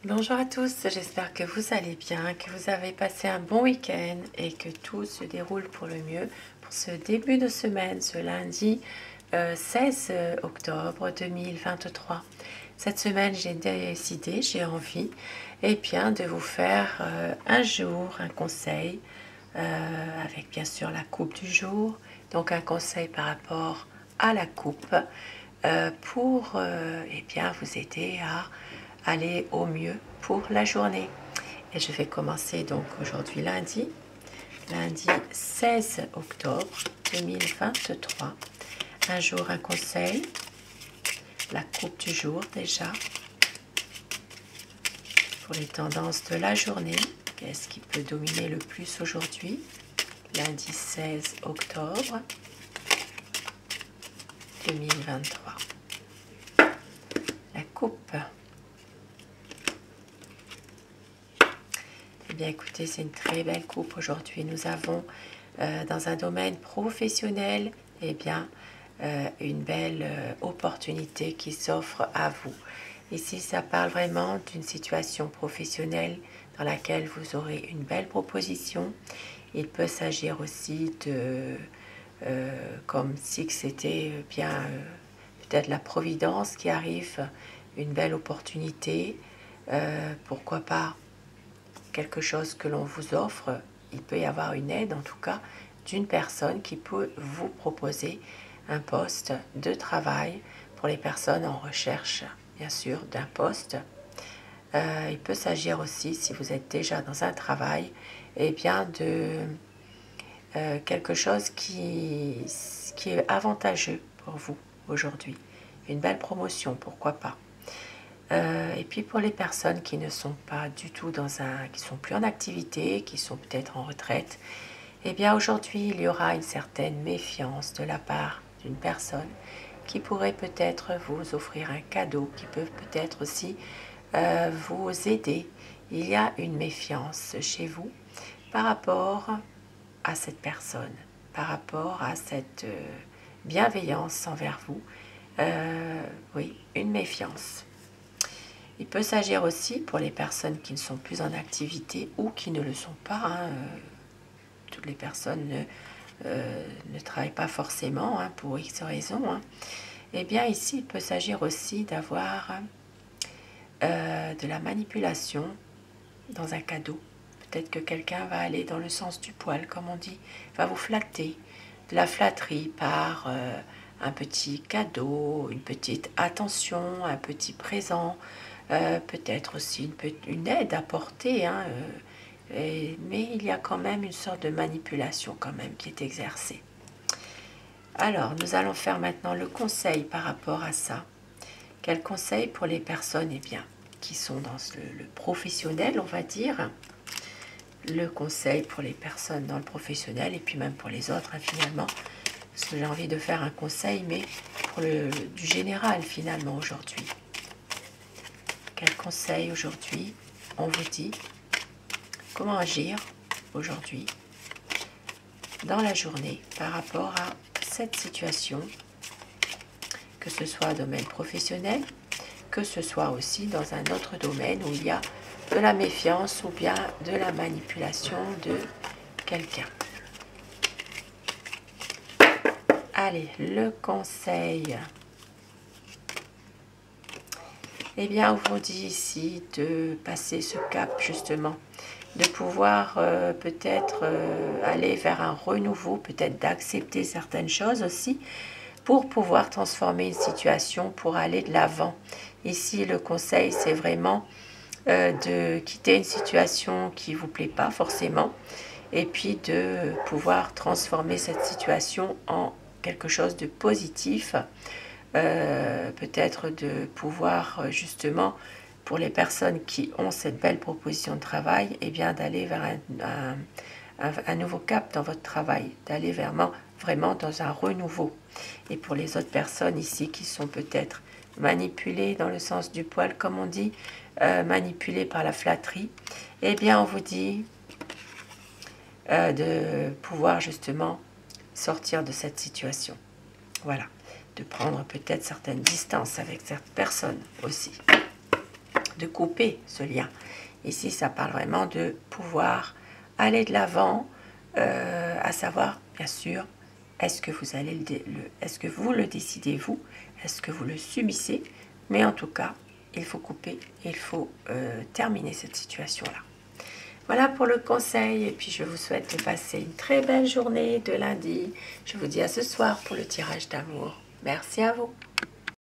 Bonjour à tous, j'espère que vous allez bien, que vous avez passé un bon week-end et que tout se déroule pour le mieux pour ce début de semaine, ce lundi 16 octobre 2023. Cette semaine, j'ai décidé, j'ai envie de vous faire un jour, un conseil avec bien sûr la coupe du jour, donc un conseil par rapport à la coupe pour vous aider à aller au mieux pour la journée. Et je vais commencer donc aujourd'hui lundi 16 octobre 2023. Un jour, un conseil, la coupe du jour déjà, pour les tendances de la journée. Qu'est-ce qui peut dominer le plus aujourd'hui? Lundi 16 octobre 2023. La coupe. Eh bien écoutez, c'est une très belle coupe aujourd'hui. Nous avons dans un domaine professionnel une belle opportunité qui s'offre à vous. Ici, ça parle vraiment d'une situation professionnelle dans laquelle vous aurez une belle proposition. Il peut s'agir aussi de, comme si c'était peut-être la providence qui arrive, une belle opportunité. Pourquoi pas quelque chose que l'on vous offre. Il peut y avoir une aide en tout cas d'une personne qui peut vous proposer un poste de travail pour les personnes en recherche bien sûr d'un poste. Il peut s'agir aussi, si vous êtes déjà dans un travail, de quelque chose qui est avantageux pour vous aujourd'hui. Une belle promotion, pourquoi pas. Et puis pour les personnes qui ne sont pas du tout qui sont plus en activité, qui sont peut-être en retraite, aujourd'hui il y aura une certaine méfiance de la part d'une personne qui pourrait peut-être vous offrir un cadeau, qui peut peut-être aussi vous aider. Il y a une méfiance chez vous par rapport à cette personne, par rapport à cette bienveillance envers vous. Oui, une méfiance. Il peut s'agir aussi pour les personnes qui ne sont plus en activité ou qui ne le sont pas. Toutes les personnes ne travaillent pas forcément pour X raisons. Ici, il peut s'agir aussi d'avoir de la manipulation dans un cadeau. Peut-être que quelqu'un va aller dans le sens du poil, comme on dit, va vous flatter. De la flatterie par un petit cadeau, une petite attention, un petit présent. Peut-être aussi une aide apportée, mais il y a quand même une sorte de manipulation quand même qui est exercée. Alors, nous allons faire maintenant le conseil par rapport à ça. Quel conseil pour les personnes qui sont dans le professionnel, on va dire. Le conseil pour les personnes dans le professionnel et puis même pour les autres, finalement. Parce que j'ai envie de faire un conseil, mais pour du général, finalement, aujourd'hui. Quel conseil aujourd'hui on vous dit? Comment agir aujourd'hui dans la journée par rapport à cette situation, que ce soit dans le domaine professionnel, que ce soit aussi dans un autre domaine où il y a de la méfiance ou bien de la manipulation de quelqu'un. Allez, le conseil. On vous dit ici de passer ce cap justement, de pouvoir peut-être aller vers un renouveau, peut-être d'accepter certaines choses aussi, pour pouvoir transformer une situation, pour aller de l'avant. Ici, le conseil, c'est vraiment de quitter une situation qui ne vous plaît pas forcément, et puis de pouvoir transformer cette situation en quelque chose de positif. Peut-être de pouvoir justement, pour les personnes qui ont cette belle proposition de travail, d'aller vers un nouveau cap dans votre travail, d'aller vraiment dans un renouveau. Et pour les autres personnes ici qui sont peut-être manipulées dans le sens du poil, comme on dit, manipulées par la flatterie, on vous dit de pouvoir justement sortir de cette situation. Voilà. De prendre peut-être certaines distances avec certaines personnes aussi. de couper ce lien. Ici, ça parle vraiment de pouvoir aller de l'avant, à savoir, bien sûr, est-ce que est-ce que vous le décidez vous, est-ce que vous le subissez, mais en tout cas, il faut couper, il faut terminer cette situation-là. Voilà pour le conseil, et puis je vous souhaite de passer une très belle journée de lundi. Je vous dis à ce soir pour le tirage d'amour. Merci à vous.